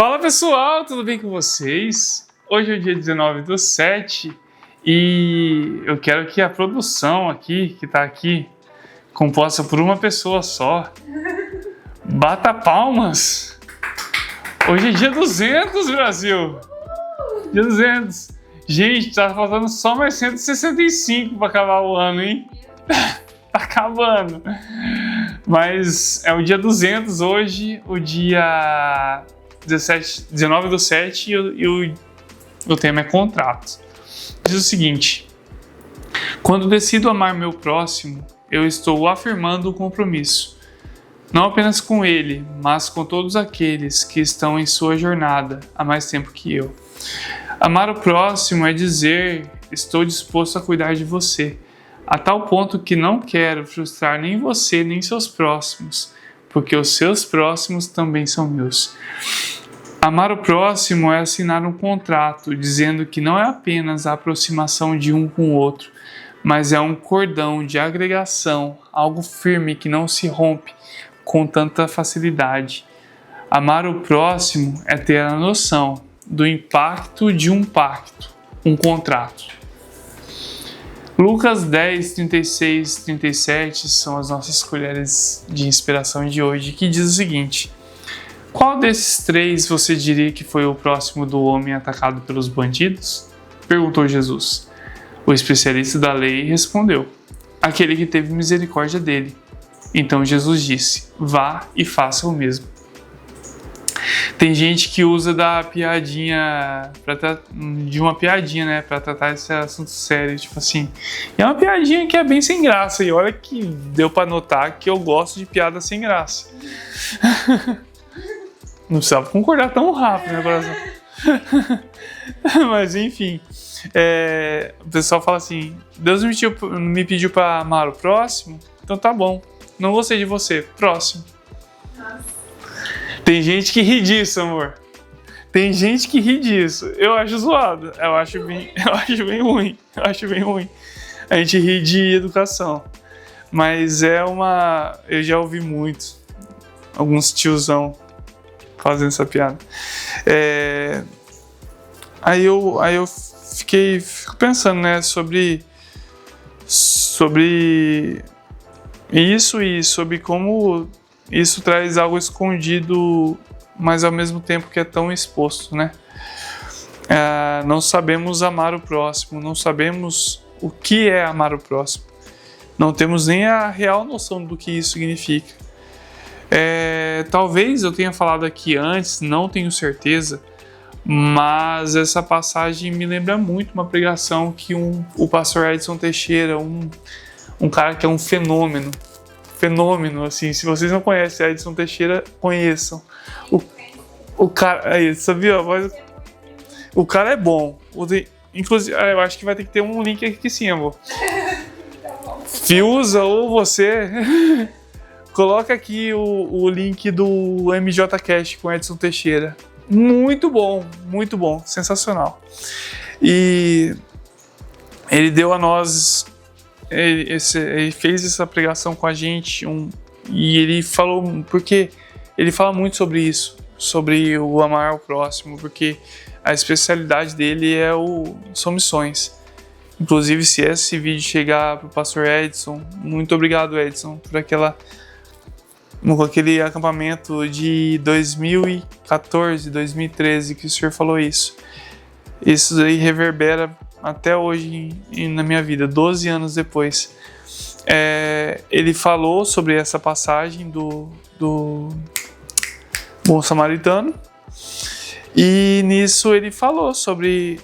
Fala pessoal, tudo bem com vocês? Hoje é o dia 19/7 e eu quero que a produção aqui, que está aqui, composta por uma pessoa só, bata palmas. Hoje é dia 200, Brasil! Dia 200! Gente, tá faltando só mais 165 para acabar o ano, hein? Tá acabando! Mas é o dia 200 hoje, o dia 19/7 e o tema é contrato. Diz o seguinte: quando decido amar meu próximo, eu estou afirmando o compromisso, não apenas com ele, mas com todos aqueles que estão em sua jornada há mais tempo que eu. Amar o próximo é dizer: estou disposto a cuidar de você, a tal ponto que não quero frustrar nem você nem seus próximos, porque os seus próximos também são meus. Amar o próximo é assinar um contrato dizendo que não é apenas a aproximação de um com o outro, mas é um cordão de agregação, algo firme que não se rompe com tanta facilidade. Amar o próximo é ter a noção do impacto de um pacto, um contrato. Lucas 10, 36 e 37 são as nossas colheres de inspiração de hoje, que diz o seguinte: qual desses três você diria que foi o próximo do homem atacado pelos bandidos? Perguntou Jesus. O especialista da lei respondeu: aquele que teve misericórdia dele. Então Jesus disse: vá e faça o mesmo. Tem gente que usa da piadinha, de uma piadinha, né, pra tratar esse assunto sério, tipo assim. E é uma piadinha que é bem sem graça, e olha que deu pra notar que eu gosto de piada sem graça. Não precisava concordar tão rápido, né, coração? Mas enfim, o pessoal fala assim: Deus me pediu pra amar o próximo, então tá bom, não gostei de você, próximo. Tem gente que ri disso, amor. Tem gente que ri disso. Eu acho zoado. Eu acho bem ruim. A gente ri de educação. Mas eu já ouvi muito. Alguns tiozão fazendo essa piada. Aí eu fico pensando, né, sobre isso e sobre como isso traz algo escondido, mas ao mesmo tempo que é tão exposto, né? Não sabemos amar o próximo, não sabemos o que é amar o próximo. Não temos nem a real noção do que isso significa. Talvez eu tenha falado aqui antes, não tenho certeza, mas essa passagem me lembra muito uma pregação que o pastor Edson Teixeira, um cara que é um fenômeno, assim, se vocês não conhecem Edson Teixeira, conheçam. O cara, aí, sabia a voz? O cara é bom. Inclusive, eu acho que vai ter que ter um link aqui sim, amor. Fiuza ou você, coloca aqui o link do MJCast com Edson Teixeira. Muito bom, sensacional. E ele deu a nós, ele fez essa pregação com a gente, e ele falou, porque ele fala muito sobre isso, sobre o amar ao próximo, porque a especialidade dele são missões. Inclusive, se esse vídeo chegar para o pastor Edson, muito obrigado, Edson, por aquele acampamento de 2014, 2013 que o senhor falou isso. Isso aí reverbera até hoje na minha vida, 12 anos depois. Ele falou sobre essa passagem do Bom Samaritano, e nisso ele falou sobre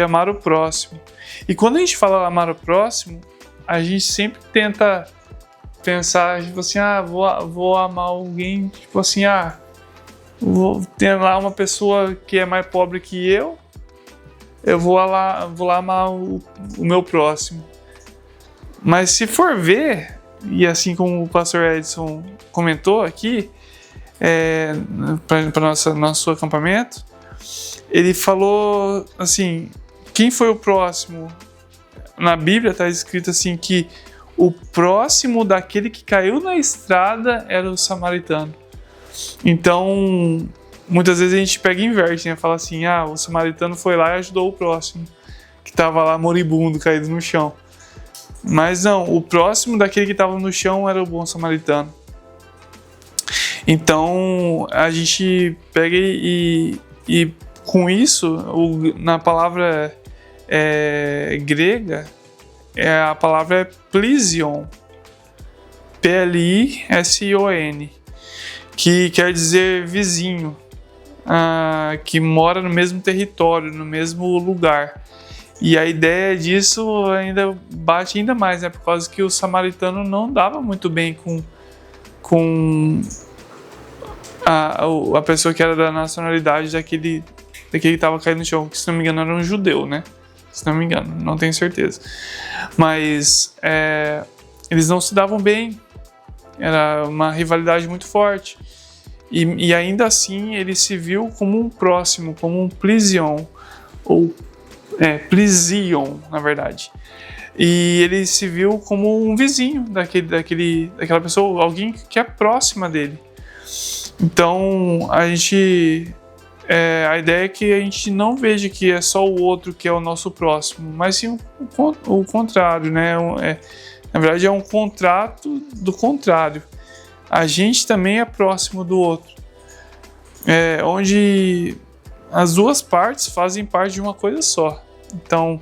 amar o próximo. E quando a gente fala amar o próximo, a gente sempre tenta pensar, tipo assim, vou amar alguém, tipo assim, vou ter lá uma pessoa que é mais pobre que eu vou lá amar o meu próximo. Mas se for ver, e assim como o pastor Edson comentou aqui, para nosso acampamento, ele falou assim: quem foi o próximo? Na Bíblia está escrito assim que o próximo daquele que caiu na estrada era o samaritano. Então, muitas vezes a gente pega e inverte, né? Fala assim, o samaritano foi lá e ajudou o próximo, que estava lá moribundo, caído no chão. Mas não, o próximo daquele que estava no chão era o bom samaritano. Então, a gente pega e com isso, na palavra grega, a palavra é plision, P-L-I-S-I-O-N, que quer dizer vizinho, que mora no mesmo território, no mesmo lugar. E a ideia disso ainda bate ainda mais, né? Por causa que o samaritano não dava muito bem com a pessoa que era da nacionalidade daquele que estava caindo no chão, que se não me engano era um judeu, né? Se não me engano, não tenho certeza. Mas eles não se davam bem, era uma rivalidade muito forte. E ainda assim ele se viu como um próximo, como um plision, ou plision, na verdade. E ele se viu como um vizinho daquela pessoa, alguém que é próxima dele. Então a ideia é que a gente não veja que é só o outro que é o nosso próximo, mas sim o contrário, né? Na verdade é um contrato do contrário. A gente também é próximo do outro, onde as duas partes fazem parte de uma coisa só. Então,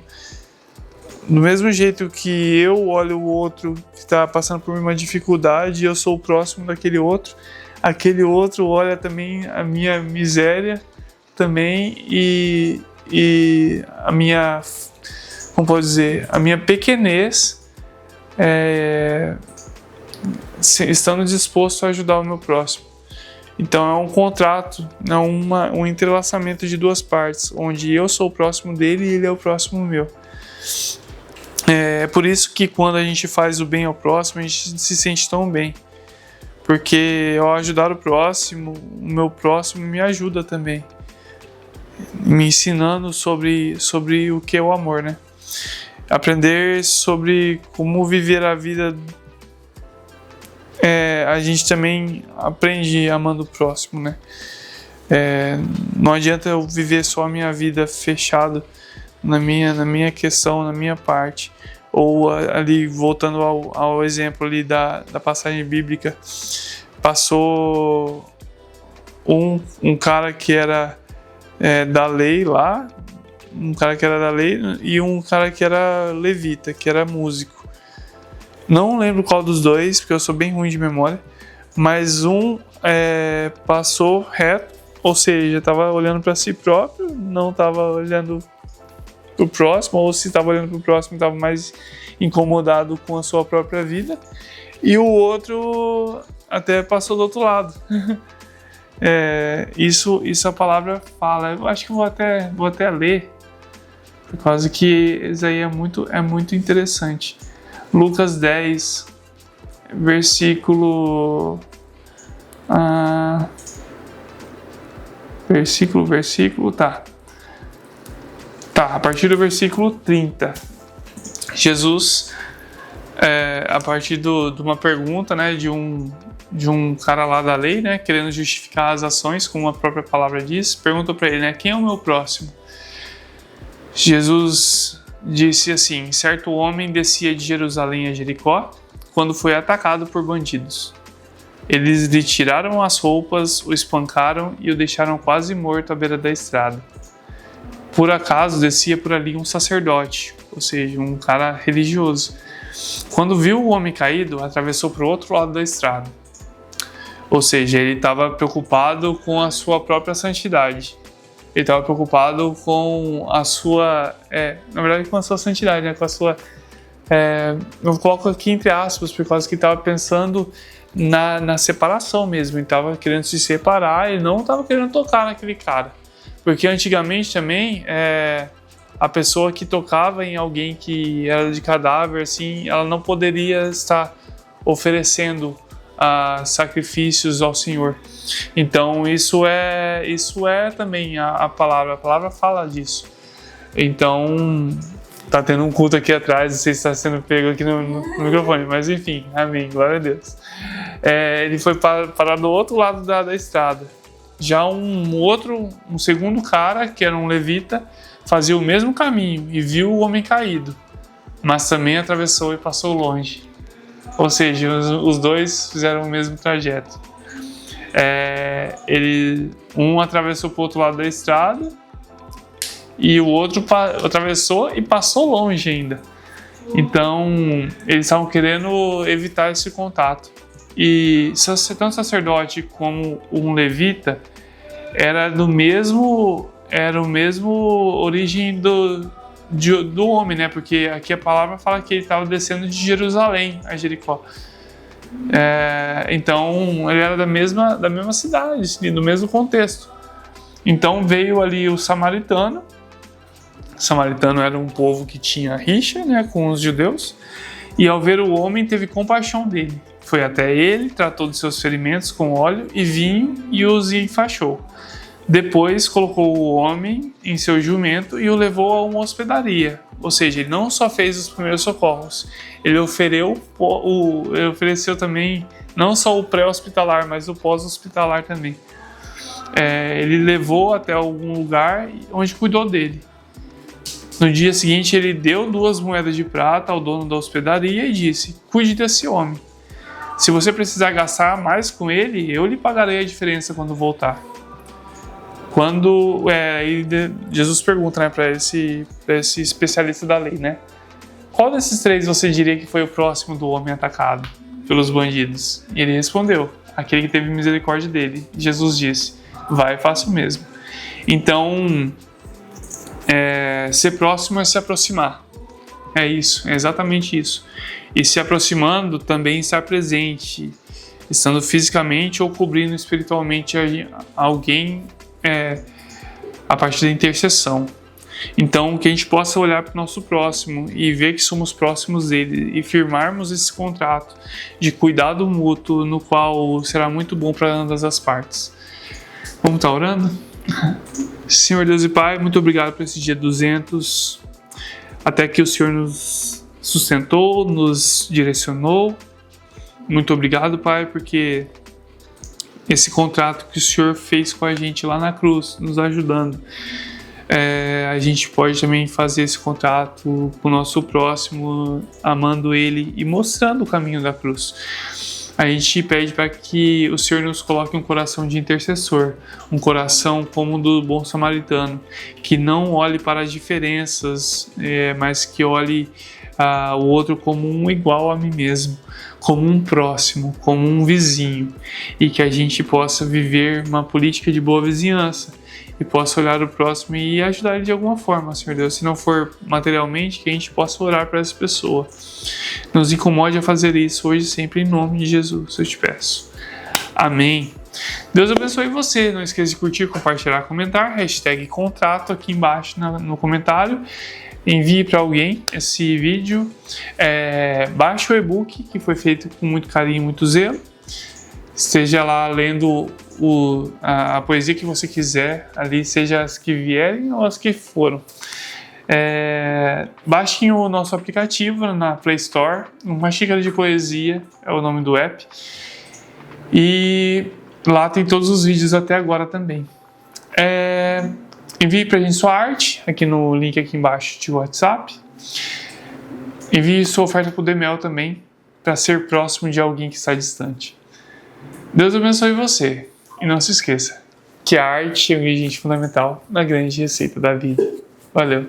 do mesmo jeito que eu olho o outro que está passando por uma dificuldade e eu sou o próximo daquele outro, aquele outro olha também a minha miséria também e a minha, como posso dizer, a minha pequenez, estando disposto a ajudar o meu próximo. Então é um contrato, é um entrelaçamento de duas partes, onde eu sou o próximo dele e ele é o próximo meu. É por isso que quando a gente faz o bem ao próximo, a gente se sente tão bem. Porque ao ajudar o meu próximo me ajuda também. Me ensinando sobre o que é o amor, né? Aprender sobre como viver a vida. A gente também aprende amando o próximo, né? Não adianta eu viver só a minha vida fechado na minha questão, na minha parte. Ou ali, voltando ao exemplo ali da passagem bíblica, passou um cara que era da lei lá, um cara que era da lei e um cara que era levita, que era músico. Não lembro qual dos dois, porque eu sou bem ruim de memória, mas um passou reto, ou seja, estava olhando para si próprio, não estava olhando para o próximo, ou se estava olhando para o próximo, estava mais incomodado com a sua própria vida, e o outro até passou do outro lado. Isso a palavra fala. Eu acho que vou até ler, por causa que isso aí é muito interessante. Lucas 10, versículo, a partir do versículo 30. Jesus, a partir de uma pergunta, né, de um cara lá da lei, né, querendo justificar as ações, como a própria palavra diz, perguntou para ele, né, quem é o meu próximo? Jesus disse assim: certo homem descia de Jerusalém a Jericó quando foi atacado por bandidos. Eles lhe tiraram as roupas, o espancaram e o deixaram quase morto à beira da estrada. Por acaso descia por ali um sacerdote, ou seja, um cara religioso. Quando viu o homem caído, atravessou para o outro lado da estrada. Ou seja, ele estava preocupado com a sua própria santidade. Ele estava preocupado com a sua, na verdade com a sua santidade, né? Com a sua, eu coloco aqui entre aspas, por causa que ele estava pensando na separação mesmo. Ele estava querendo se separar, ele não estava querendo tocar naquele cara. Porque antigamente também, a pessoa que tocava em alguém que era de cadáver, assim, ela não poderia estar oferecendo sacrifícios ao Senhor. Então isso é também a palavra fala disso. Então Tá tendo um culto aqui atrás, não sei se está sendo pego aqui no microfone, mas enfim, amém, glória a Deus. Ele foi parar do outro lado da estrada. Já um segundo cara, que era um levita, fazia o mesmo caminho e viu o homem caído, mas também atravessou e passou longe. Ou seja, os dois fizeram o mesmo trajeto. Um atravessou para o outro lado da estrada e o outro atravessou e passou longe ainda. Então, eles estavam querendo evitar esse contato. E tanto o sacerdote como um levita era o mesmo origem do homem, né? Porque aqui a palavra fala que ele estava descendo de Jerusalém a Jericó. Então, ele era da mesma cidade, do mesmo contexto. Então, veio ali o samaritano. O samaritano era um povo que tinha rixa, né, com os judeus, e ao ver o homem teve compaixão dele. Foi até ele, tratou de seus ferimentos com óleo e vinho e os enfaixou. Depois colocou o homem em seu jumento e o levou a uma hospedaria. Ou seja, ele não só fez os primeiros socorros, ele ofereceu também não só o pré-hospitalar, mas o pós-hospitalar também. Ele levou até algum lugar onde cuidou dele. No dia seguinte, ele deu 2 moedas de prata ao dono da hospedaria e disse: cuide desse homem. Se você precisar gastar mais com ele, eu lhe pagarei a diferença quando voltar. Jesus pergunta, né, para esse especialista da lei, né? Qual desses 3 você diria que foi o próximo do homem atacado pelos bandidos? E ele respondeu: aquele que teve misericórdia dele. Jesus disse: vai e faça o mesmo. Então, ser próximo é se aproximar. É isso, é exatamente isso. E se aproximando também estar presente, estando fisicamente ou cobrindo espiritualmente alguém a partir da intercessão. Então, que a gente possa olhar para o nosso próximo e ver que somos próximos dele e firmarmos esse contrato de cuidado mútuo, no qual será muito bom para ambas as partes. Vamos estar orando? Senhor Deus e Pai, muito obrigado por esse dia 200, até que o Senhor nos sustentou, nos direcionou. Muito obrigado, Pai, porque esse contrato que o Senhor fez com a gente lá na cruz, nos ajudando, a gente pode também fazer esse contrato com o nosso próximo, amando ele e mostrando o caminho da cruz. A gente pede para que o Senhor nos coloque um coração de intercessor, um coração como o do bom samaritano, que não olhe para as diferenças, mas que olhe o outro como um igual a mim mesmo, como um próximo, como um vizinho, e que a gente possa viver uma política de boa vizinhança e possa olhar o próximo e ajudar ele de alguma forma, Senhor Deus. Se não for materialmente, que a gente possa orar para essa pessoa. Nos incomode a fazer isso hoje e sempre, em nome de Jesus, eu te peço. Amém. Deus abençoe você. Não esqueça de curtir, compartilhar, comentar. #contrato aqui embaixo no comentário. Envie para alguém esse vídeo. Baixe o e-book, que foi feito com muito carinho e muito zelo. Esteja lá lendo a poesia que você quiser, ali, seja as que vierem ou as que foram. Baixem o nosso aplicativo na Play Store. Uma Xícara de Poesia é o nome do app. E lá tem todos os vídeos até agora também. Envie pra gente sua arte, aqui no link aqui embaixo de WhatsApp. Envie sua oferta pro Demel também, para ser próximo de alguém que está distante. Deus abençoe você. E não se esqueça que a arte é um ingrediente fundamental na grande receita da vida. Valeu!